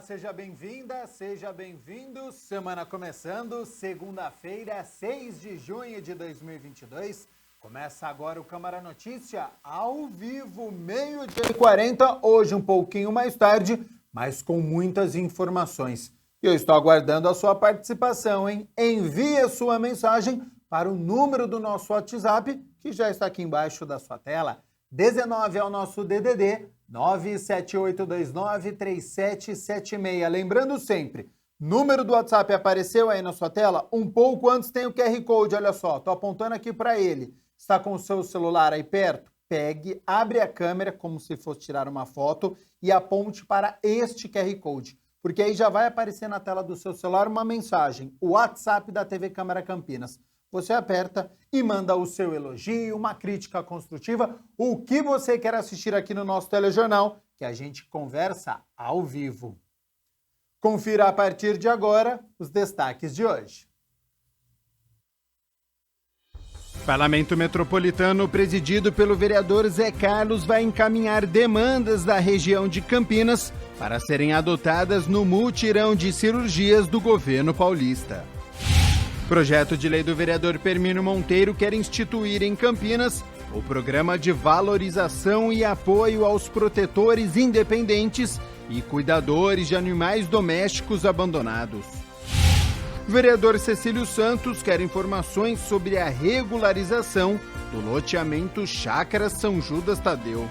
seja bem-vinda, seja bem-vindo. Semana começando, segunda-feira, 6 de junho de 2022. Começa agora o Câmara Notícia, ao vivo, 12h40, hoje um pouquinho mais tarde, mas com muitas informações. E eu estou aguardando a sua participação, hein? Envie a sua mensagem para o número do nosso WhatsApp, que já está aqui embaixo da sua tela. 19 é o nosso DDD, 978293776. Lembrando sempre, número do WhatsApp apareceu aí na sua tela? Um pouco antes tem o QR Code, olha só, estou apontando aqui para ele. Está com o seu celular aí perto? Pegue, abre a câmera como se fosse tirar uma foto e aponte para este QR Code, porque aí já vai aparecer na tela do seu celular uma mensagem, o WhatsApp da TV Câmara Campinas. Você aperta e manda o seu elogio, uma crítica construtiva, o que você quer assistir aqui no nosso telejornal, que a gente conversa ao vivo. Confira a partir de agora os destaques de hoje. Parlamento Metropolitano, presidido pelo vereador Zé Carlos, vai encaminhar demandas da região de Campinas para serem adotadas no mutirão de cirurgias do governo paulista. Projeto de lei do vereador Permino Monteiro quer instituir em Campinas o programa de valorização e apoio aos protetores independentes e cuidadores de animais domésticos abandonados. O vereador Cecílio Santos quer informações sobre a regularização do loteamento Chácara São Judas Tadeu.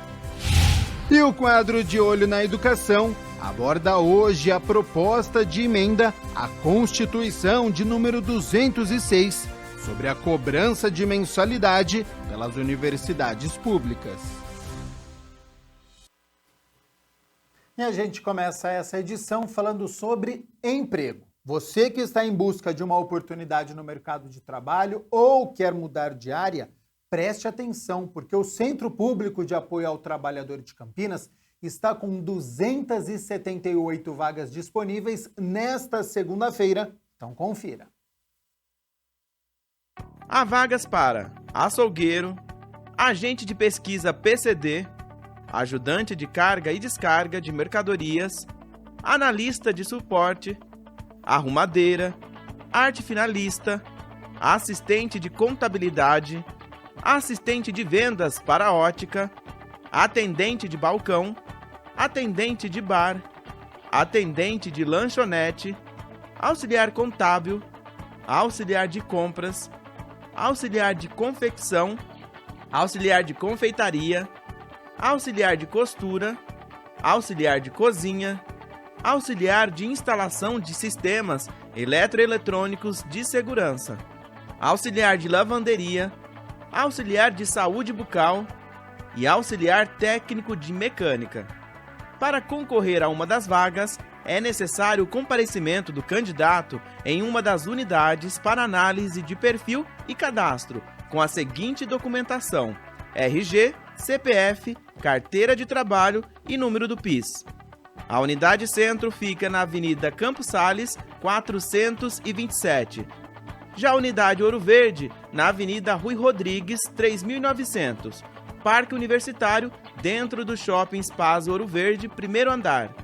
E o quadro De Olho na Educação aborda hoje a proposta de emenda à Constituição de número 206 sobre a cobrança de mensalidade pelas universidades públicas. E a gente começa essa edição falando sobre emprego. Você que está em busca de uma oportunidade no mercado de trabalho ou quer mudar de área, preste atenção, porque o Centro Público de Apoio ao Trabalhador de Campinas está com 278 vagas disponíveis nesta segunda-feira. Então confira. Há vagas para açougueiro, agente de pesquisa PCD, ajudante de carga e descarga de mercadorias, analista de suporte, arrumadeira, arte finalista, assistente de contabilidade, assistente de vendas para ótica, atendente de balcão, atendente de bar, atendente de lanchonete, auxiliar contábil, auxiliar de compras, auxiliar de confecção, auxiliar de confeitaria, auxiliar de costura, auxiliar de cozinha, auxiliar de instalação de sistemas eletroeletrônicos de segurança, auxiliar de lavanderia, auxiliar de saúde bucal e auxiliar técnico de mecânica. Para concorrer a uma das vagas, é necessário o comparecimento do candidato em uma das unidades para análise de perfil e cadastro, com a seguinte documentação: RG, CPF, carteira de trabalho e número do PIS. A unidade centro fica na Avenida Campos Sales, 427. Já a unidade Ouro Verde, na Avenida Rui Rodrigues, 3900. Parque Universitário, dentro do Shopping Spaço Ouro Verde, primeiro andar.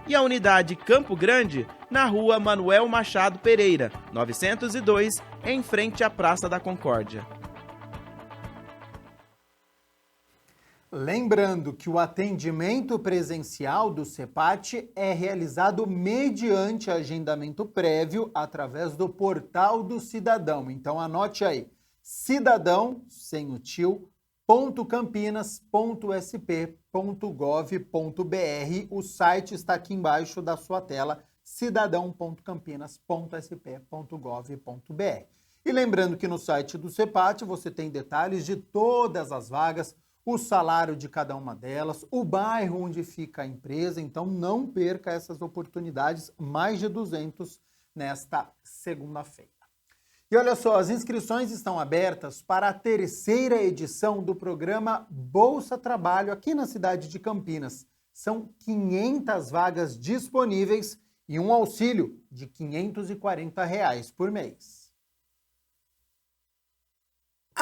E a unidade Campo Grande, na Rua Manuel Machado Pereira, 902, em frente à Praça da Concórdia. Lembrando que o atendimento presencial do CEPAT é realizado mediante agendamento prévio através do Portal do Cidadão. Então anote aí, cidadão, sem o tio, .campinas.sp.gov.br. O site está aqui embaixo da sua tela, cidadão.campinas.sp.gov.br. E lembrando que no site do CEPAT você tem detalhes de todas as vagas, o salário de cada uma delas, o bairro onde fica a empresa, então não perca essas oportunidades, mais de 200 nesta segunda-feira. E olha só, as inscrições estão abertas para a terceira edição do programa Bolsa Trabalho aqui na cidade de Campinas. São 500 vagas disponíveis e um auxílio de R$ 540 por mês.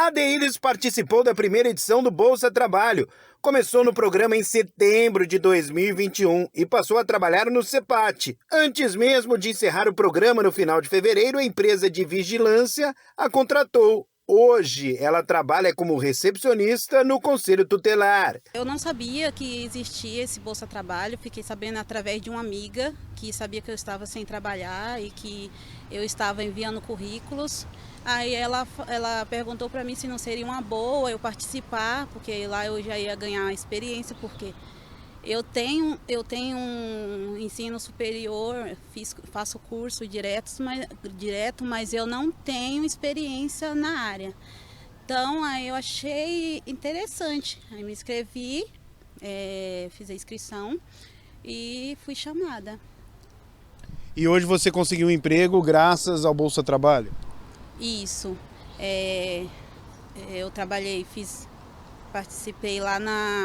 A Adeiles participou da primeira edição do Bolsa Trabalho. Começou no programa em setembro de 2021 e passou a trabalhar no CEPAT. Antes mesmo de encerrar o programa no final de fevereiro, a empresa de vigilância a contratou. Hoje, ela trabalha como recepcionista no Conselho Tutelar. Eu não sabia que existia esse Bolsa Trabalho, fiquei sabendo através de uma amiga que sabia que eu estava sem trabalhar e que eu estava enviando currículos. Aí ela perguntou para mim se não seria uma boa eu participar, porque lá eu já ia ganhar experiência, porque eu tenho um ensino superior, faço curso direto, mas eu não tenho experiência na área. Então, aí eu achei interessante. Aí me inscrevi, fiz a inscrição e fui chamada. E hoje você conseguiu um emprego graças ao Bolsa Trabalho? Isso. Eu trabalhei, participei lá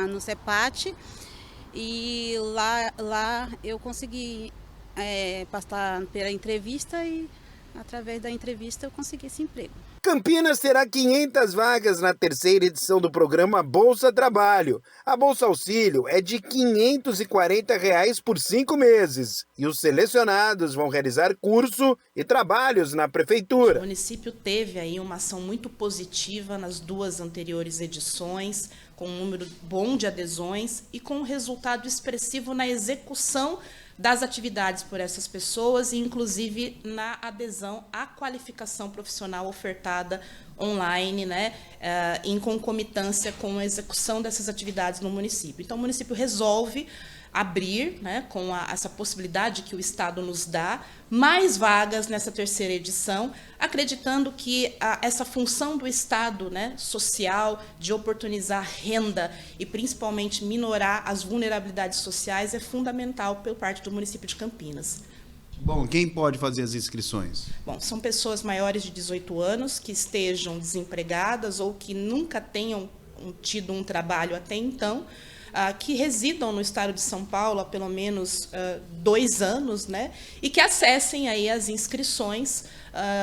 no CEPAT. E lá eu consegui passar pela entrevista e através da entrevista eu consegui esse emprego. Campinas terá 500 vagas na terceira edição do programa Bolsa Trabalho. A Bolsa Auxílio é de R$ 540 por 5 meses. E os selecionados vão realizar curso e trabalhos na prefeitura. O município teve aí uma ação muito positiva nas duas anteriores edições, com um número bom de adesões e com um resultado expressivo na execução das atividades por essas pessoas e, inclusive, na adesão à qualificação profissional ofertada online, né, em concomitância com a execução dessas atividades no município. Então, o município resolve abrir, né, com essa possibilidade que o Estado nos dá, mais vagas nessa terceira edição, acreditando que essa função do Estado, né, social, de oportunizar renda e principalmente minorar as vulnerabilidades sociais é fundamental por parte do município de Campinas. Bom, quem pode fazer as inscrições? Bom, são pessoas maiores de 18 anos que estejam desempregadas ou que nunca tenham tido um trabalho até então, que residam no estado de São Paulo há pelo menos 2 anos, né, e que acessem aí as inscrições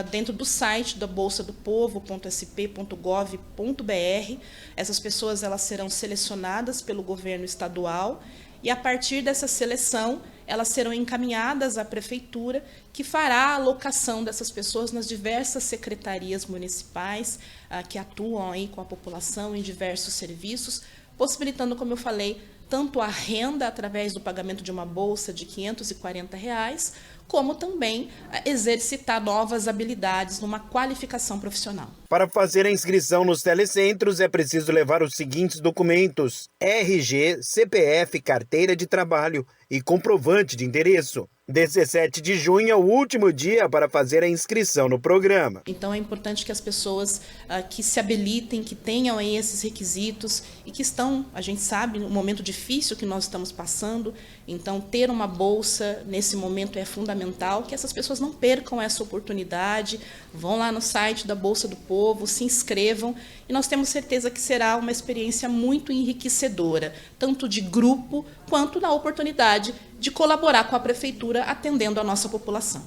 dentro do site da bolsadopovo.sp.gov.br. Essas pessoas elas serão selecionadas pelo governo estadual e, a partir dessa seleção, elas serão encaminhadas à prefeitura, que fará a alocação dessas pessoas nas diversas secretarias municipais que atuam aí com a população em diversos serviços, possibilitando, como eu falei, tanto a renda através do pagamento de uma bolsa de R$ 540, como também exercitar novas habilidades numa qualificação profissional. Para fazer a inscrição nos telecentros é preciso levar os seguintes documentos: RG, CPF, carteira de trabalho e comprovante de endereço. 17 de junho é o último dia para fazer a inscrição no programa. Então é importante que as pessoas que se habilitem, que tenham aí esses requisitos e que estão, a gente sabe, no momento difícil que nós estamos passando, então ter uma bolsa nesse momento é fundamental, que essas pessoas não percam essa oportunidade, vão lá no site da Bolsa do Povo, se inscrevam e nós temos certeza que será uma experiência muito enriquecedora, tanto de grupo quanto na oportunidade de colaborar com a prefeitura atendendo a nossa população.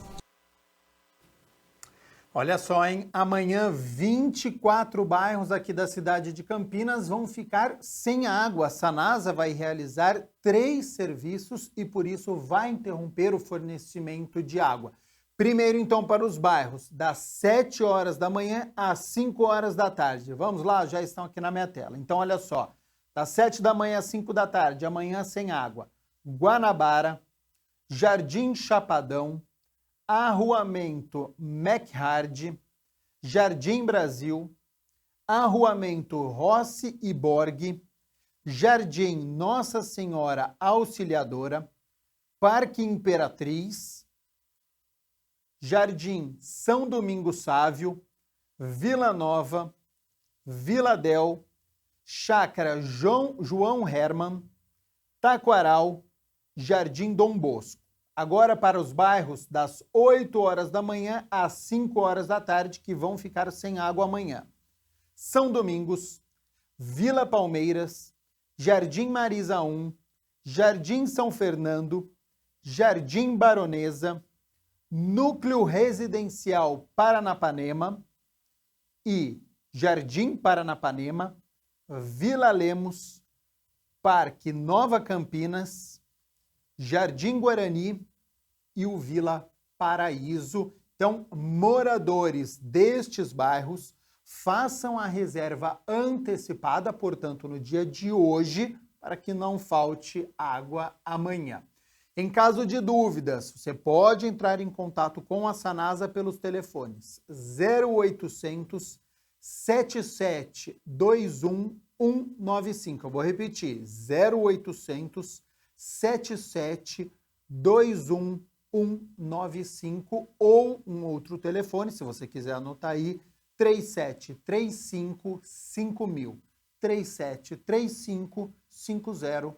Olha só, hein? Amanhã 24 bairros aqui da cidade de Campinas vão ficar sem água. A Sanasa vai realizar 3 serviços e por isso vai interromper o fornecimento de água. Primeiro, então, para os bairros, das 7 horas da manhã às 5 horas da tarde. Vamos lá, já estão aqui na minha tela. Então, olha só, das 7 da manhã às 5 da tarde, amanhã sem água. Guanabara, Jardim Chapadão, Arruamento McHard, Jardim Brasil, Arruamento Rossi e Borg, Jardim Nossa Senhora Auxiliadora, Parque Imperatriz, Jardim São Domingos Sávio, Vila Nova, Vila Del, Chácara João Herman, Taquaral, Jardim Dom Bosco. Agora para os bairros das 8 horas da manhã às 5 horas da tarde, que vão ficar sem água amanhã. São Domingos, Vila Palmeiras, Jardim Marisa 1, Jardim São Fernando, Jardim Baronesa, Núcleo Residencial Paranapanema e Jardim Paranapanema, Vila Lemos, Parque Nova Campinas, Jardim Guarani e o Vila Paraíso. Então, moradores destes bairros, façam a reserva antecipada, portanto, no dia de hoje, para que não falte água amanhã. Em caso de dúvidas, você pode entrar em contato com a Sanasa pelos telefones 0800 7721 195. Eu vou repetir, 0800 7721 195 ou um outro telefone, se você quiser anotar aí, 3735 5000, 3735 5000.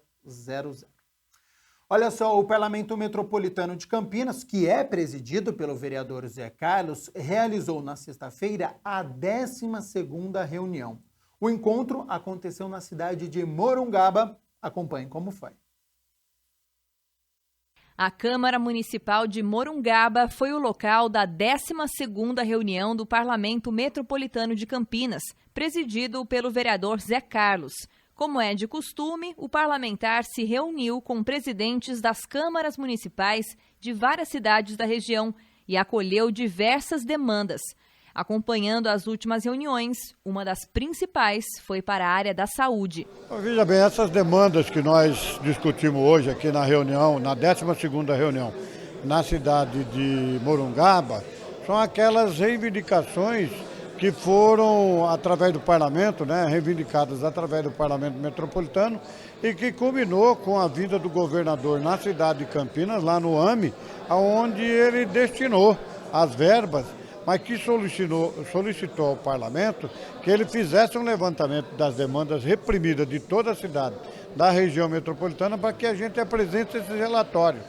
Olha só, o Parlamento Metropolitano de Campinas, que é presidido pelo vereador Zé Carlos, realizou na sexta-feira a 12ª reunião. O encontro aconteceu na cidade de Morungaba. Acompanhe como foi. A Câmara Municipal de Morungaba foi o local da 12ª reunião do Parlamento Metropolitano de Campinas, presidido pelo vereador Zé Carlos. Como é de costume, o parlamentar se reuniu com presidentes das câmaras municipais de várias cidades da região e acolheu diversas demandas. Acompanhando as últimas reuniões, uma das principais foi para a área da saúde. Veja bem, essas demandas que nós discutimos hoje aqui na reunião, na 12ª reunião, na cidade de Morungaba, são aquelas reivindicações que foram, através do parlamento, reivindicadas através do parlamento metropolitano e que culminou com a vinda do governador na cidade de Campinas, lá no AME, onde ele destinou as verbas, mas que solicitou ao parlamento que ele fizesse um levantamento das demandas reprimidas de toda a cidade, da região metropolitana, para que a gente apresente esse relatório,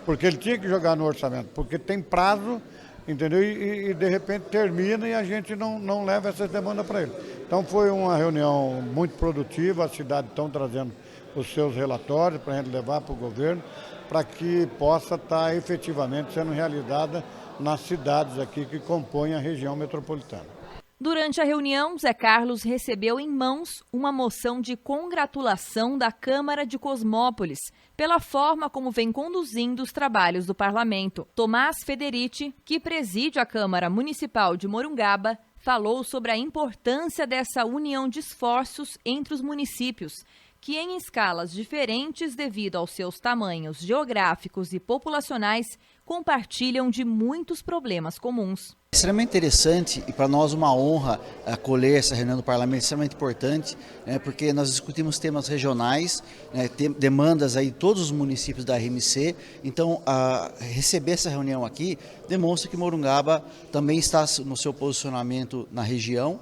porque ele tinha que jogar no orçamento, porque tem prazo, entendeu? E de repente termina e a gente não leva essas demandas para ele. Então foi uma reunião muito produtiva, a cidade estão trazendo os seus relatórios para a gente levar para o governo, para que possa estar efetivamente sendo realizada nas cidades aqui que compõem a região metropolitana. Durante a reunião, Zé Carlos recebeu em mãos uma moção de congratulação da Câmara de Cosmópolis pela forma como vem conduzindo os trabalhos do parlamento. Tomás Federici, que preside a Câmara Municipal de Morungaba, falou sobre a importância dessa união de esforços entre os municípios, que em escalas diferentes devido aos seus tamanhos geográficos e populacionais, compartilham de muitos problemas comuns. É extremamente interessante e para nós uma honra acolher essa reunião do parlamento, extremamente importante, porque nós discutimos temas regionais, demandas aí de todos os municípios da RMC, então receber essa reunião aqui demonstra que Morungaba também está no seu posicionamento na região,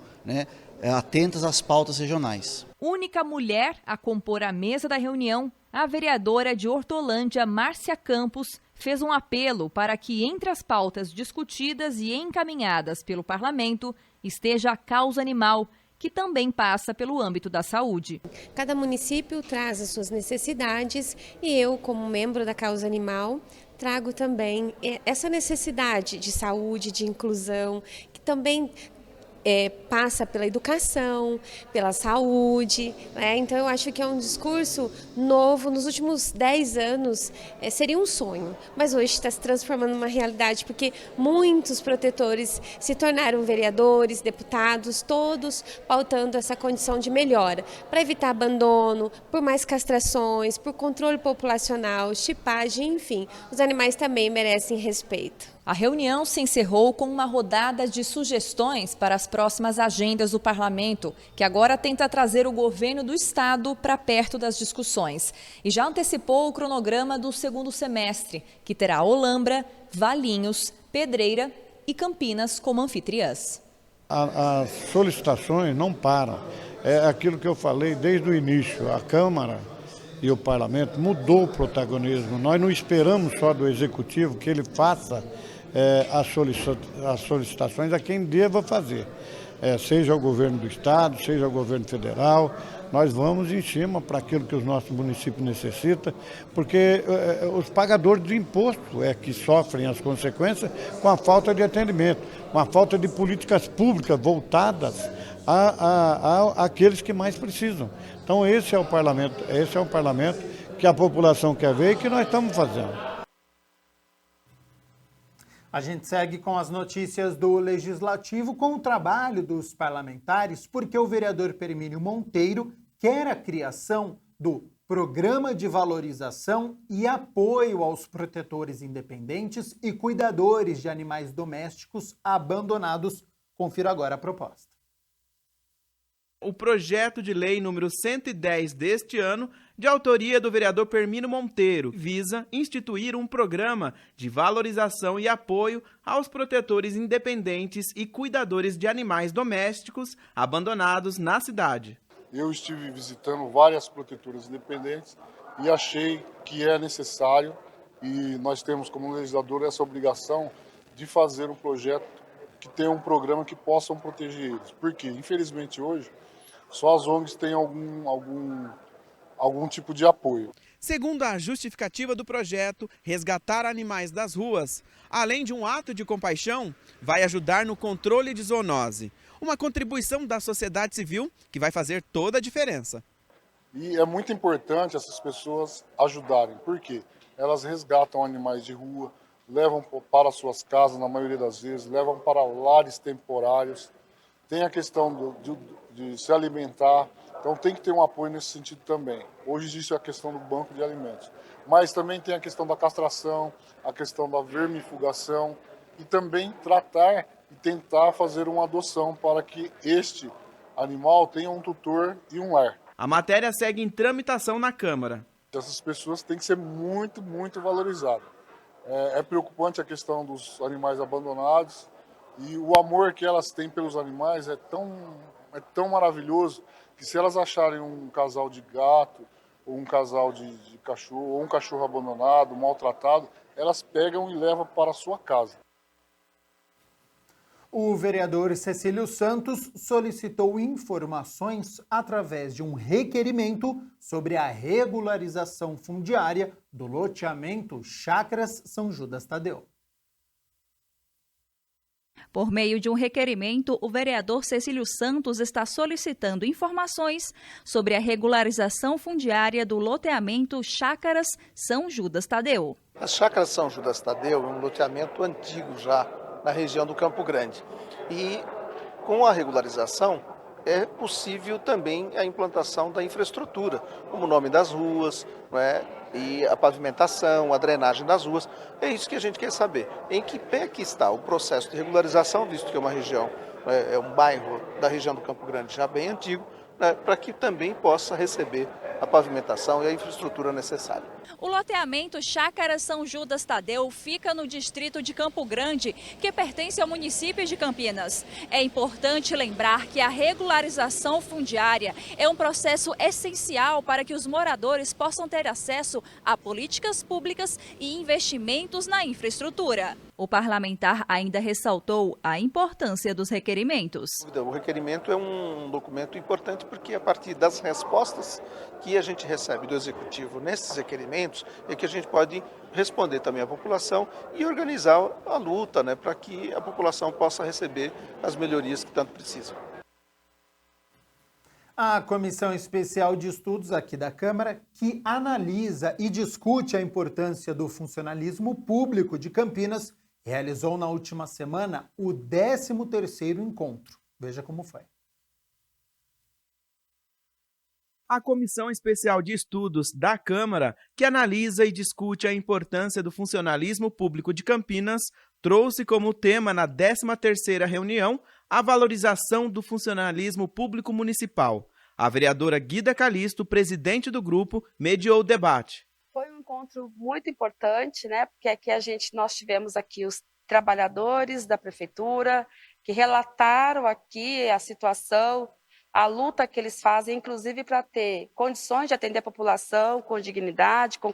atentas às pautas regionais. Única mulher a compor a mesa da reunião, a vereadora de Hortolândia, Márcia Campos, fez um apelo para que entre as pautas discutidas e encaminhadas pelo parlamento esteja a causa animal, que também passa pelo âmbito da saúde. Cada município traz as suas necessidades e eu, como membro da causa animal, trago também essa necessidade de saúde, de inclusão, que também passa pela educação, pela saúde, Então eu acho que é um discurso novo. Nos últimos 10 anos seria um sonho, mas hoje está se transformando numa realidade, porque muitos protetores se tornaram vereadores, deputados, todos pautando essa condição de melhora, para evitar abandono, por mais castrações, por controle populacional, chipagem, enfim, os animais também merecem respeito. A reunião se encerrou com uma rodada de sugestões para as próximas agendas do parlamento, que agora tenta trazer o governo do estado para perto das discussões. E já antecipou o cronograma do segundo semestre, que terá Olambra, Valinhos, Pedreira e Campinas como anfitriãs. As solicitações não param. É aquilo que eu falei desde o início. A Câmara e o parlamento mudou o protagonismo. Nós não esperamos só do executivo que ele faça as solicitações a quem deva fazer. seja o governo do estado, seja o governo federal, nós vamos em cima para aquilo que os nossos municípios necessitam, porque os pagadores de imposto é que sofrem as consequências com a falta de atendimento, com a falta de políticas públicas voltadas àqueles que mais precisam. Então esse é o parlamento que a população quer ver e que nós estamos fazendo. A gente segue com as notícias do Legislativo com o trabalho dos parlamentares, porque o vereador Permínio Monteiro quer a criação do Programa de Valorização e Apoio aos Protetores Independentes e Cuidadores de Animais Domésticos Abandonados. Confira agora a proposta. O projeto de lei número 110 deste ano, de autoria do vereador Permínio Monteiro, visa instituir um programa de valorização e apoio aos protetores independentes e cuidadores de animais domésticos abandonados na cidade. Eu estive visitando várias protetoras independentes e achei que é necessário, e nós temos como legislador essa obrigação de fazer um projeto que tenha um programa que possam proteger eles. Porque, infelizmente, hoje, só as ONGs têm algum tipo de apoio. Segundo a justificativa do projeto, resgatar animais das ruas, além de um ato de compaixão, vai ajudar no controle de zoonose. Uma contribuição da sociedade civil que vai fazer toda a diferença. E é muito importante essas pessoas ajudarem, porque elas resgatam animais de rua, levam para suas casas, na maioria das vezes, levam para lares temporários. Tem a questão de se alimentar, então tem que ter um apoio nesse sentido também. Hoje existe a questão do banco de alimentos, mas também tem a questão da castração, a questão da vermifugação e também tratar e tentar fazer uma adoção para que este animal tenha um tutor e um lar. A matéria segue em tramitação na Câmara. Essas pessoas têm que ser muito, muito valorizadas. É preocupante a questão dos animais abandonados e o amor que elas têm pelos animais é tão maravilhoso que se elas acharem um casal de gato ou um casal de cachorro ou um cachorro abandonado, maltratado, elas pegam e levam para a sua casa. O vereador Cecílio Santos solicitou informações através de um requerimento sobre a regularização fundiária do loteamento Chácaras São Judas Tadeu. Por meio de um requerimento, o vereador Cecílio Santos está solicitando informações sobre a regularização fundiária do loteamento Chácaras São Judas Tadeu. A Chácaras São Judas Tadeu é um loteamento antigo já na região do Campo Grande. E com a regularização é possível também a implantação da infraestrutura, como o nome das ruas, não é? E a pavimentação, a drenagem das ruas. É isso que a gente quer saber. Em que pé que está o processo de regularização, visto que é uma região, é um bairro da região do Campo Grande já bem antigo, né, para que também possa receber a pavimentação e a infraestrutura necessária. O loteamento Chácaras São Judas Tadeu fica no distrito de Campo Grande, que pertence ao município de Campinas. É importante lembrar que a regularização fundiária é um processo essencial para que os moradores possam ter acesso a políticas públicas e investimentos na infraestrutura. O parlamentar ainda ressaltou a importância dos requerimentos. O requerimento é um documento importante porque a partir das respostas que a gente recebe do Executivo nesses requerimentos é que a gente pode responder também à população e organizar a luta, né, para que a população possa receber as melhorias que tanto precisa. A Comissão Especial de Estudos aqui da Câmara, que analisa e discute a importância do funcionalismo público de Campinas, realizou na última semana o 13º encontro. Veja como foi. A Comissão Especial de Estudos da Câmara, que analisa e discute a importância do funcionalismo público de Campinas, trouxe como tema na 13ª reunião a valorização do funcionalismo público municipal. A vereadora Guida Calisto, presidente do grupo, mediou o debate. Foi um encontro muito importante, né? Porque aqui nós tivemos aqui os trabalhadores da prefeitura que relataram aqui a situação, a luta que eles fazem, inclusive para ter condições de atender a população com dignidade, com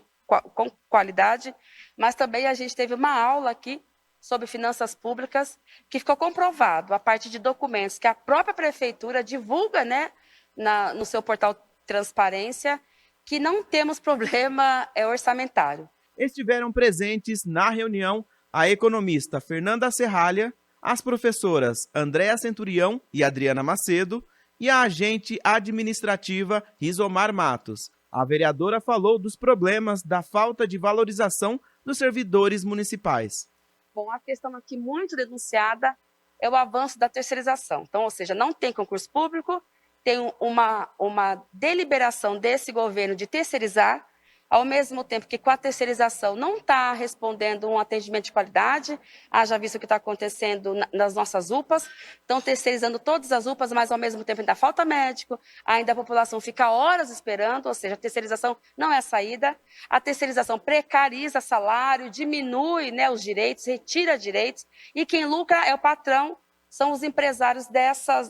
qualidade, mas também a gente teve uma aula aqui sobre finanças públicas, que ficou comprovado a partir de documentos que a própria prefeitura divulga, né, no seu portal Transparência, que não temos problema orçamentário. Estiveram presentes na reunião a economista Fernanda Serralha, as professoras Andréa Centurião e Adriana Macedo e a agente administrativa Rizomar Matos. A vereadora falou dos problemas da falta de valorização dos servidores municipais. Bom, a questão aqui muito denunciada é o avanço da terceirização. Então, ou seja, não tem concurso público, tem uma deliberação desse governo de terceirizar, ao mesmo tempo que com a terceirização não está respondendo um atendimento de qualidade, haja visto o que está acontecendo nas nossas UPAs, estão terceirizando todas as UPAs, mas ao mesmo tempo ainda falta médico, ainda a população fica horas esperando, ou seja, a terceirização não é a saída, a terceirização precariza salário, diminui, né, os direitos, retira direitos, e quem lucra é o patrão, são os empresários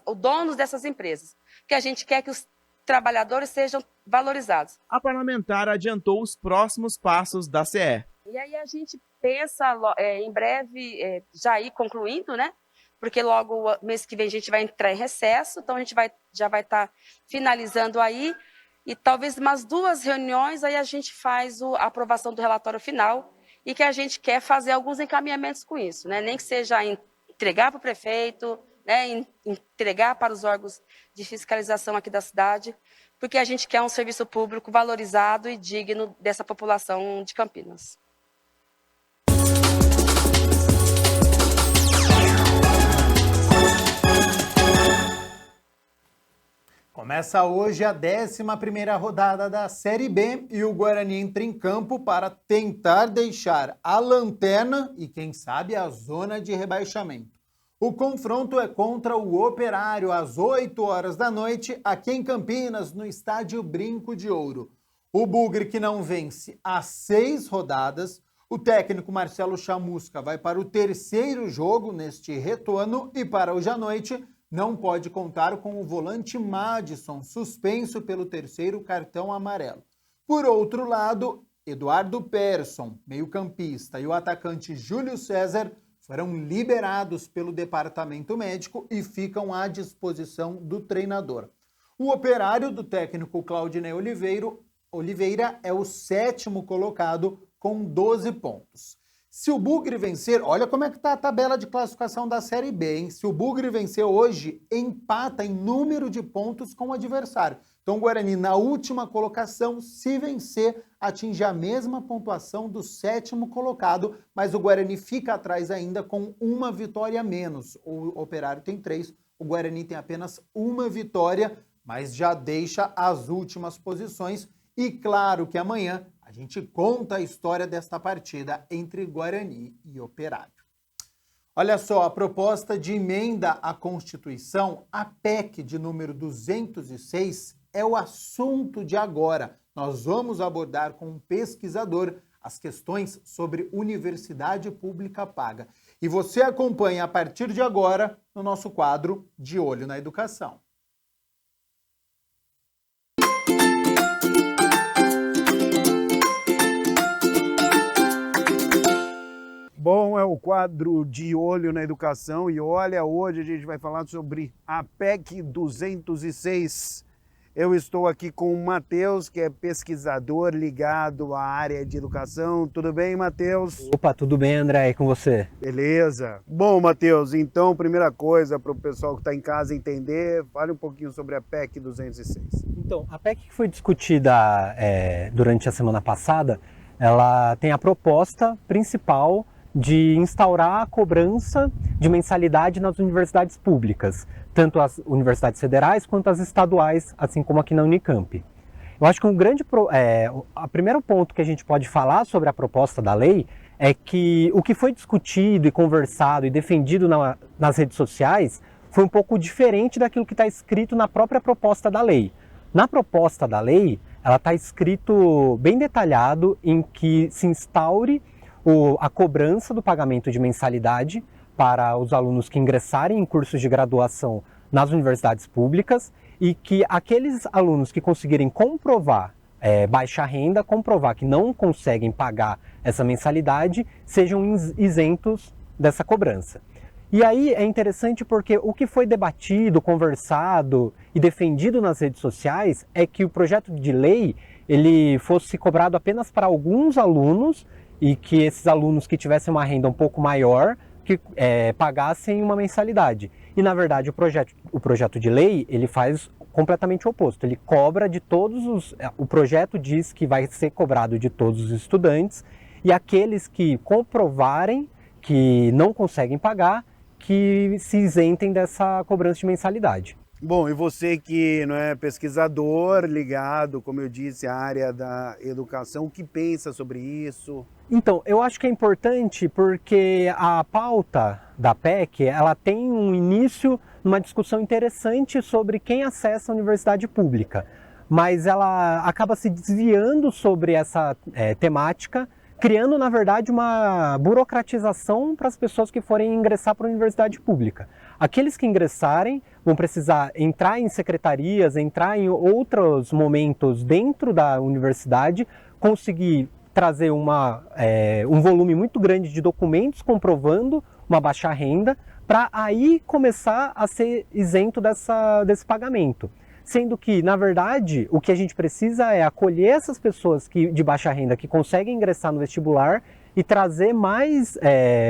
os donos dessas empresas, que a gente quer que os trabalhadores sejam valorizados. A parlamentar adiantou os próximos passos da CE. E aí a gente pensa em breve já ir concluindo, né? Porque logo mês que vem a gente vai entrar em recesso, então a gente já vai estar finalizando aí e talvez umas 2 reuniões aí a gente faz a aprovação do relatório final e que a gente quer fazer alguns encaminhamentos com isso, né? Nem que seja entregar para o prefeito, né, entregar para os órgãos de fiscalização aqui da cidade, porque a gente quer um serviço público valorizado e digno dessa população de Campinas. Começa hoje a 11ª rodada da Série B e o Guarani entra em campo para tentar deixar a lanterna e, quem sabe, a zona de rebaixamento. O confronto é contra o Operário às 8 horas da noite, aqui em Campinas, no estádio Brinco de Ouro. O Bugre, que não vence há 6 rodadas, o técnico Marcelo Chamusca vai para o 3º jogo neste retorno e para hoje à noite não pode contar com o volante Madison, suspenso pelo 3º cartão amarelo. Por outro lado, Eduardo Persson, meio-campista, e o atacante Júlio César foram liberados pelo departamento médico e ficam à disposição do treinador. O Operário do técnico Claudinei Oliveira é o 7º colocado com 12 pontos. Se o Bugre vencer, olha como é que está a tabela de classificação da Série B, hein? Se o Bugre vencer hoje, empata em número de pontos com o adversário. Então o Guarani, na última colocação, se vencer, atinge a mesma pontuação do 7º colocado, mas o Guarani fica atrás ainda com 1 vitória a menos. O Operário tem 3, o Guarani tem apenas 1 vitória, mas já deixa as últimas posições. E claro que amanhã a gente conta a história desta partida entre Guarani e Operário. Olha só, a proposta de emenda à Constituição, a PEC de número 206, é o assunto de agora. Nós vamos abordar com um pesquisador as questões sobre universidade pública paga. E você acompanha a partir de agora no nosso quadro De Olho na Educação. Bom, é o quadro De Olho na Educação e olha, hoje a gente vai falar sobre a PEC 206. Eu estou aqui com o Matheus, que é pesquisador ligado à área de educação. Tudo bem, Matheus? Opa, tudo bem, André, e com você? Beleza. Bom, Matheus, então, primeira coisa para o pessoal que está em casa entender, fale um pouquinho sobre a PEC 206. Então, a PEC que foi discutida durante a semana passada, ela tem a proposta principal de instaurar a cobrança de mensalidade nas universidades públicas, tanto as universidades federais quanto as estaduais, assim como aqui na Unicamp. Eu acho que o primeiro ponto que a gente pode falar sobre a proposta da lei é que o que foi discutido e conversado e defendido nas redes sociais foi um pouco diferente daquilo que está escrito na própria proposta da lei. Na proposta da lei, ela está escrito bem detalhado em que se instaure a cobrança do pagamento de mensalidade para os alunos que ingressarem em cursos de graduação nas universidades públicas e que aqueles alunos que conseguirem comprovar baixa renda, comprovar que não conseguem pagar essa mensalidade, sejam isentos dessa cobrança. E aí é interessante porque o que foi debatido, conversado e defendido nas redes sociais é que o projeto de lei ele fosse cobrado apenas para alguns alunos e que esses alunos que tivessem uma renda um pouco maior que pagassem uma mensalidade. E na verdade o projeto de lei ele faz completamente o oposto. Ele cobra de todos os... O projeto diz que vai ser cobrado de todos os estudantes e aqueles que comprovarem que não conseguem pagar, que se isentem dessa cobrança de mensalidade. Bom, e você que não é pesquisador, ligado, como eu disse, à área da educação, o que pensa sobre isso? Então, eu acho que é importante porque a pauta da PEC, ela tem um início numa discussão interessante sobre quem acessa a universidade pública, mas ela acaba se desviando sobre essa temática, criando, na verdade, uma burocratização para as pessoas que forem ingressar para a universidade pública. Aqueles que ingressarem vão precisar entrar em secretarias, entrar em outros momentos dentro da universidade, conseguir trazer um volume muito grande de documentos comprovando uma baixa renda, para aí começar a ser isento desse pagamento. Sendo que, na verdade, o que a gente precisa é acolher essas pessoas de baixa renda que conseguem ingressar no vestibular e trazer mais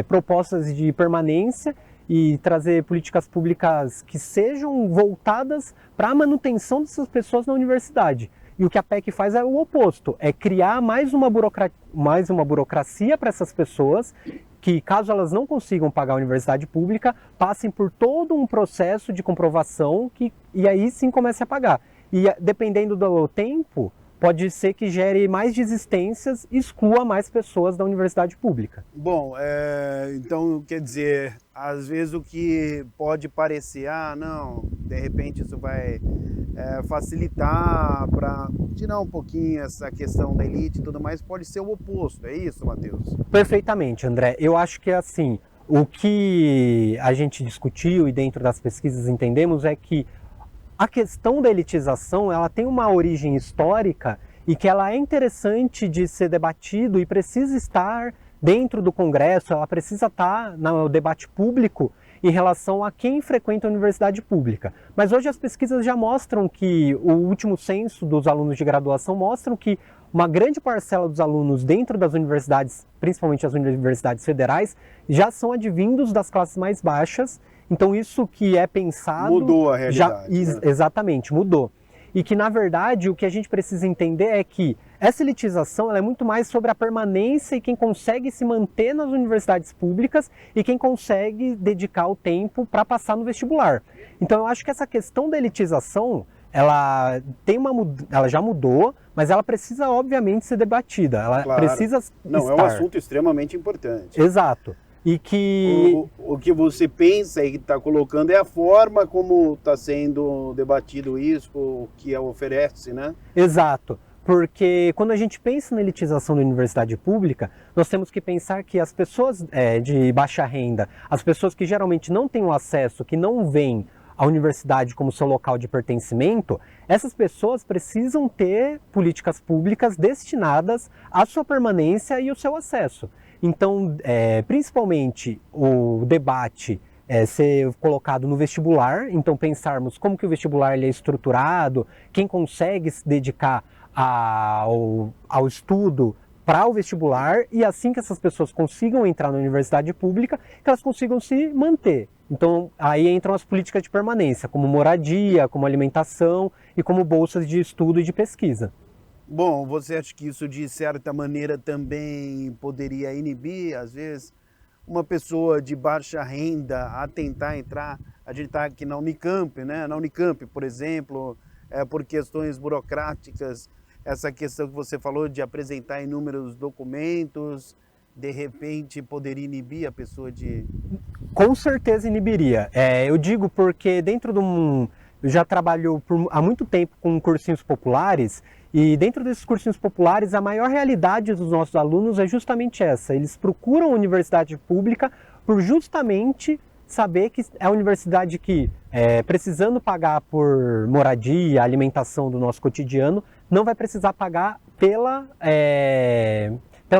propostas de permanência e trazer políticas públicas que sejam voltadas para a manutenção dessas pessoas na universidade. E o que a PEC faz é o oposto, é criar mais uma burocracia para essas pessoas que, caso elas não consigam pagar a universidade pública, passem por todo um processo de comprovação e aí sim comece a pagar. E dependendo do tempo, pode ser que gere mais desistências e exclua mais pessoas da universidade pública. Bom, então quer dizer, às vezes o que pode parecer, não, de repente isso vai facilitar para tirar um pouquinho essa questão da elite e tudo mais, pode ser o oposto, é isso, Matheus? Perfeitamente, André. Eu acho que assim, o que a gente discutiu e dentro das pesquisas entendemos é que a questão da elitização, ela tem uma origem histórica e que ela é interessante de ser debatido e precisa estar dentro do Congresso, ela precisa estar no debate público em relação a quem frequenta a universidade pública. Mas hoje as pesquisas já mostram que o último censo dos alunos de graduação mostram que uma grande parcela dos alunos dentro das universidades, principalmente as universidades federais, já são advindos das classes mais baixas. Então isso que é pensado... Mudou a realidade. Né? Exatamente, mudou. E que, na verdade, o que a gente precisa entender é que essa elitização ela é muito mais sobre a permanência e quem consegue se manter nas universidades públicas e quem consegue dedicar o tempo para passar no vestibular. Então eu acho que essa questão da elitização, ela já mudou, mas ela precisa, obviamente, ser debatida. Ela precisa estar. É um assunto extremamente importante. Exato. E que... O que você pensa e está colocando é a forma como está sendo debatido isso, o que oferece, né? Exato. Porque quando a gente pensa na elitização da universidade pública, nós temos que pensar que as pessoas de baixa renda, as pessoas que geralmente não têm o acesso, que não veem a universidade como seu local de pertencimento, essas pessoas precisam ter políticas públicas destinadas à sua permanência e o seu acesso. Então, principalmente o debate ser colocado no vestibular, então pensarmos como que o vestibular ele é estruturado, quem consegue se dedicar ao estudo para o vestibular e assim que essas pessoas consigam entrar na universidade pública, que elas consigam se manter. Então, aí entram as políticas de permanência, como moradia, como alimentação e como bolsas de estudo e de pesquisa. Bom, você acha que isso de certa maneira também poderia inibir, às vezes, uma pessoa de baixa renda a tentar entrar, a gente está aqui na Unicamp, né? Na Unicamp, por exemplo, por questões burocráticas, essa questão que você falou de apresentar inúmeros documentos, de repente poderia inibir a pessoa de... Com certeza inibiria. Eu digo porque dentro de eu já trabalho há muito tempo com cursinhos populares e dentro desses cursinhos populares a maior realidade dos nossos alunos é justamente essa. Eles procuram a universidade pública por justamente saber que é a universidade que, precisando pagar por moradia, alimentação do nosso cotidiano, não vai precisar pagar pela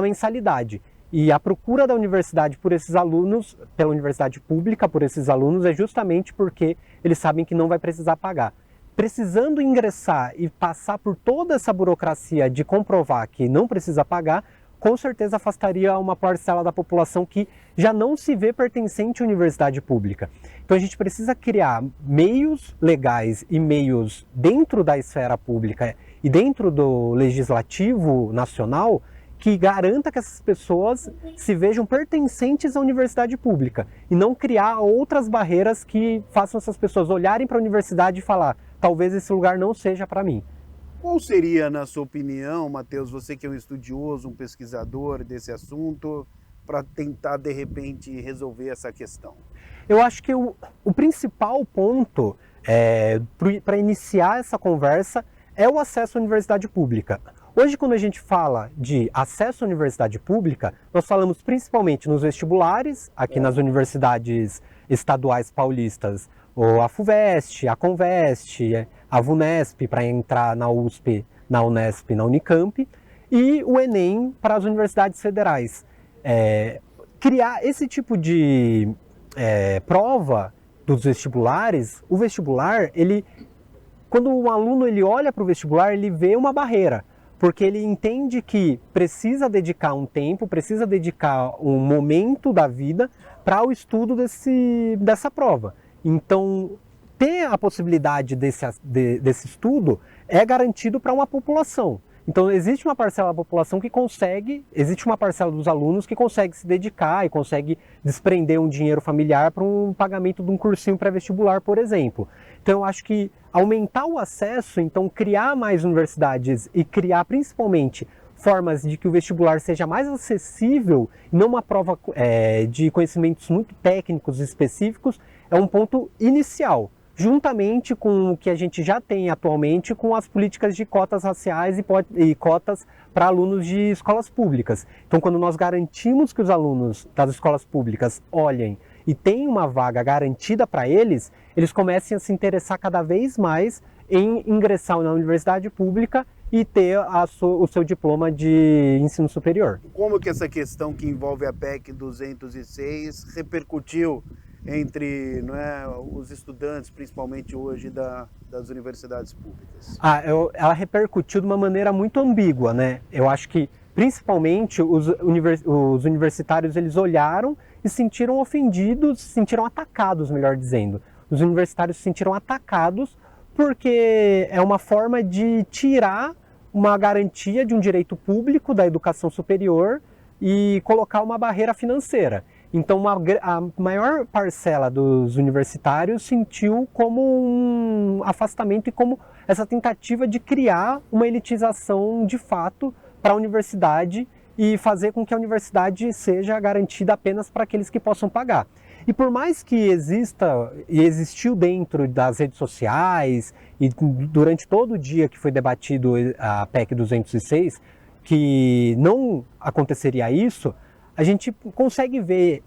mensalidade. E a procura da universidade por esses alunos, pela universidade pública por esses alunos, é justamente porque eles sabem que não vai precisar pagar. Precisando ingressar e passar por toda essa burocracia de comprovar que não precisa pagar, com certeza afastaria uma parcela da população que já não se vê pertencente à universidade pública. Então a gente precisa criar meios legais e meios dentro da esfera pública e dentro do legislativo nacional que garanta que essas pessoas se vejam pertencentes à universidade pública e não criar outras barreiras que façam essas pessoas olharem para a universidade e falar: talvez esse lugar não seja para mim. Qual seria, na sua opinião, Matheus, você que é um estudioso, um pesquisador desse assunto, para tentar, de repente, resolver essa questão? Eu acho que o principal ponto para iniciar essa conversa é o acesso à universidade pública. Hoje, quando a gente fala de acesso à universidade pública, nós falamos principalmente nos vestibulares, aqui nas universidades estaduais paulistas, a FUVEST, a CONVEST, a VUNESP para entrar na USP, na Unesp, na Unicamp, e o Enem para as universidades federais. Criar esse tipo de prova dos vestibulares, o vestibular, quando um aluno olha para o vestibular, ele vê uma barreira, porque ele entende que precisa dedicar um tempo, precisa dedicar um momento da vida para o estudo dessa prova. Então, ter a possibilidade desse estudo é garantido para uma população. Então, existe uma parcela da população que consegue, existe uma parcela dos alunos que consegue se dedicar e consegue desprender um dinheiro familiar para um pagamento de um cursinho pré-vestibular, por exemplo. Então, eu acho que aumentar o acesso, então criar mais universidades e criar principalmente formas de que o vestibular seja mais acessível, não uma prova de conhecimentos muito técnicos e específicos, é um ponto inicial, juntamente com o que a gente já tem atualmente com as políticas de cotas raciais e cotas para alunos de escolas públicas. Então, quando nós garantimos que os alunos das escolas públicas olhem e tenham uma vaga garantida para eles, eles comecem a se interessar cada vez mais em ingressar na universidade pública e ter o seu diploma de ensino superior. Como que essa questão que envolve a PEC 206 repercutiu entre os estudantes, principalmente hoje, das universidades públicas? Ela repercutiu de uma maneira muito ambígua, né? Eu acho que, principalmente, os universitários, eles olharam e se sentiram ofendidos, se sentiram atacados, melhor dizendo. Os universitários se sentiram atacados porque é uma forma de tirar uma garantia de um direito público da educação superior e colocar uma barreira financeira. Então, a maior parcela dos universitários sentiu como um afastamento e como essa tentativa de criar uma elitização de fato para a universidade e fazer com que a universidade seja garantida apenas para aqueles que possam pagar. E por mais que exista e existiu dentro das redes sociais e durante todo o dia que foi debatido a PEC 206, que não aconteceria isso, a gente consegue ver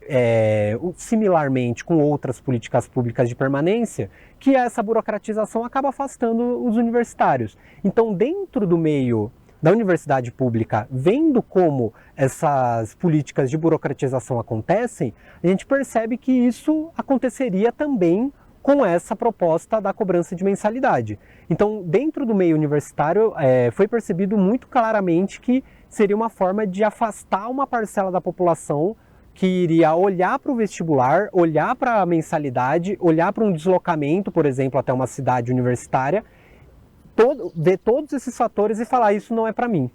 similarmente com outras políticas públicas de permanência que essa burocratização acaba afastando os universitários. Então, dentro do meio da universidade pública, vendo como essas políticas de burocratização acontecem, a gente percebe que isso aconteceria também com essa proposta da cobrança de mensalidade. Então, dentro do meio universitário, foi percebido muito claramente que seria uma forma de afastar uma parcela da população que iria olhar para o vestibular, olhar para a mensalidade, olhar para um deslocamento, por exemplo, até uma cidade universitária, ver todos esses fatores e falar: isso não é para mim.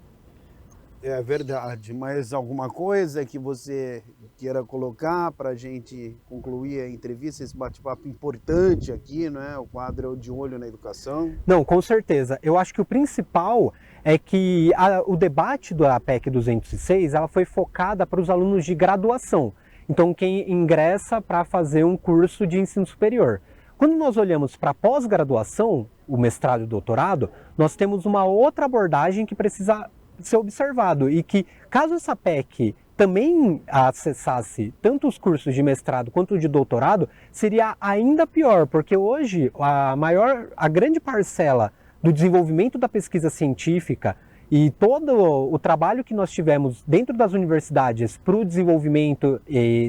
É verdade, mas alguma coisa que você queira colocar para a gente concluir a entrevista, esse bate-papo importante aqui, né? O quadro De Olho na Educação. Não, com certeza. Eu acho que o principal é que o debate da PEC 206, ela foi focada para os alunos de graduação. Então, quem ingressa para fazer um curso de ensino superior. Quando nós olhamos para a pós-graduação, o mestrado e o doutorado, nós temos uma outra abordagem que precisa ser observado e que, caso essa PEC também acessasse tanto os cursos de mestrado quanto de doutorado, seria ainda pior, porque hoje a grande parcela do desenvolvimento da pesquisa científica E todo o trabalho que nós tivemos dentro das universidades para o desenvolvimento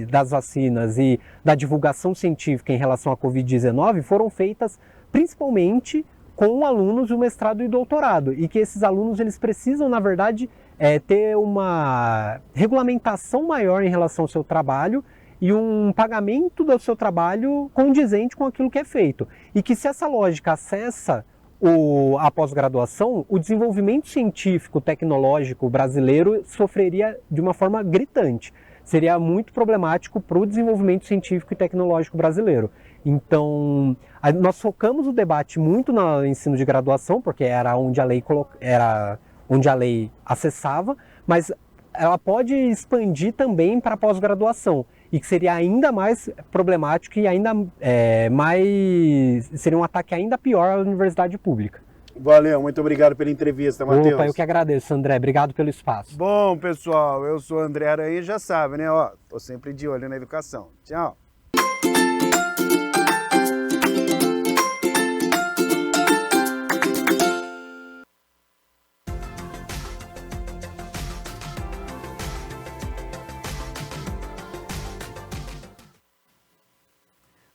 das vacinas e da divulgação científica em relação à Covid-19 foram feitas principalmente com alunos do mestrado e doutorado, e que esses alunos eles precisam, na verdade, ter uma regulamentação maior em relação ao seu trabalho e um pagamento do seu trabalho condizente com aquilo que é feito. E que se essa lógica acessa a pós-graduação, o desenvolvimento científico, tecnológico brasileiro sofreria de uma forma gritante. Seria muito problemático para o desenvolvimento científico e tecnológico brasileiro. Então, nós focamos o debate muito no ensino de graduação, porque era onde a lei acessava, mas ela pode expandir também para a pós-graduação, e que seria ainda mais problemático e ainda seria um ataque ainda pior à universidade pública. Valeu, muito obrigado pela entrevista, Matheus. Opa, eu que agradeço, André. Obrigado pelo espaço. Bom, pessoal, eu sou André Aranha, já sabe, né? Ó, tô sempre de olho na educação. Tchau.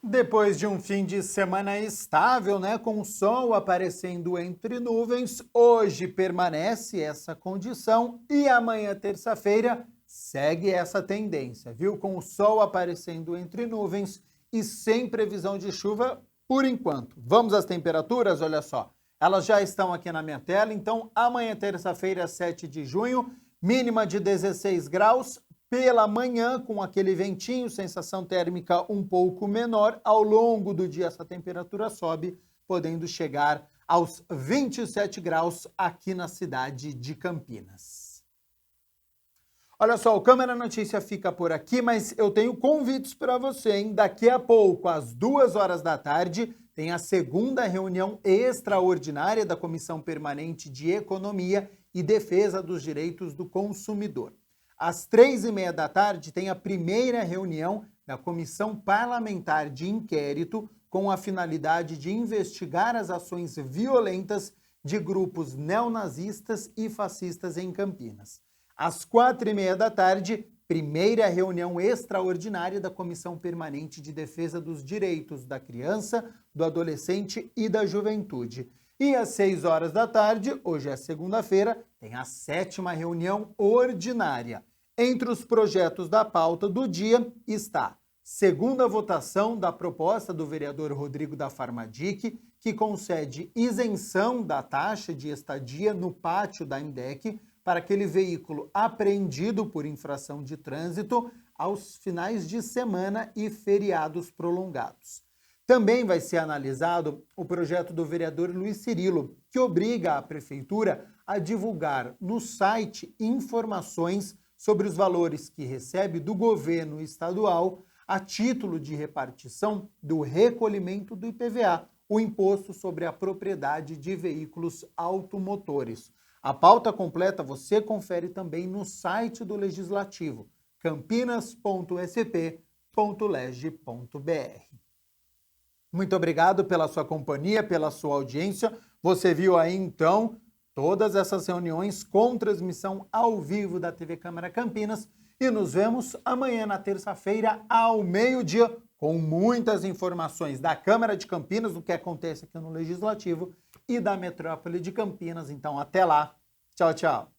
Depois de um fim de semana estável, né, com o sol aparecendo entre nuvens, hoje permanece essa condição e amanhã, terça-feira, segue essa tendência, viu? Com o sol aparecendo entre nuvens e sem previsão de chuva por enquanto. Vamos às temperaturas? Olha só, elas já estão aqui na minha tela, então amanhã, terça-feira, 7 de junho, mínima de 16 graus, pela manhã, com aquele ventinho, sensação térmica um pouco menor. Ao longo do dia, essa temperatura sobe, podendo chegar aos 27 graus aqui na cidade de Campinas. Olha só, o Câmara Notícia fica por aqui, mas eu tenho convites para você, hein? Daqui a pouco, às 2 horas da tarde, tem a segunda reunião extraordinária da Comissão Permanente de Economia e Defesa dos Direitos do Consumidor. Às 3h30 da tarde tem a primeira reunião da Comissão Parlamentar de Inquérito com a finalidade de investigar as ações violentas de grupos neonazistas e fascistas em Campinas. Às 4h30 da tarde, primeira reunião extraordinária da Comissão Permanente de Defesa dos Direitos da Criança, do Adolescente e da Juventude. E às 6 horas da tarde, hoje é segunda-feira, tem a 7ª reunião ordinária. Entre os projetos da pauta do dia está segunda votação da proposta do vereador Rodrigo da Farmadic, que concede isenção da taxa de estadia no pátio da INDEC para aquele veículo apreendido por infração de trânsito aos finais de semana e feriados prolongados. Também vai ser analisado o projeto do vereador Luiz Cirilo, que obriga a prefeitura a divulgar no site informações sobre os valores que recebe do governo estadual a título de repartição do recolhimento do IPVA, o Imposto sobre a Propriedade de Veículos Automotores. A pauta completa você confere também no site do Legislativo, campinas.sp.leg.br. Muito obrigado pela sua companhia, pela sua audiência. Você viu aí, então, todas essas reuniões com transmissão ao vivo da TV Câmara Campinas. E nos vemos amanhã, na terça-feira, ao meio-dia, com muitas informações da Câmara de Campinas, do que acontece aqui no Legislativo, e da metrópole de Campinas. Então, até lá. Tchau, tchau.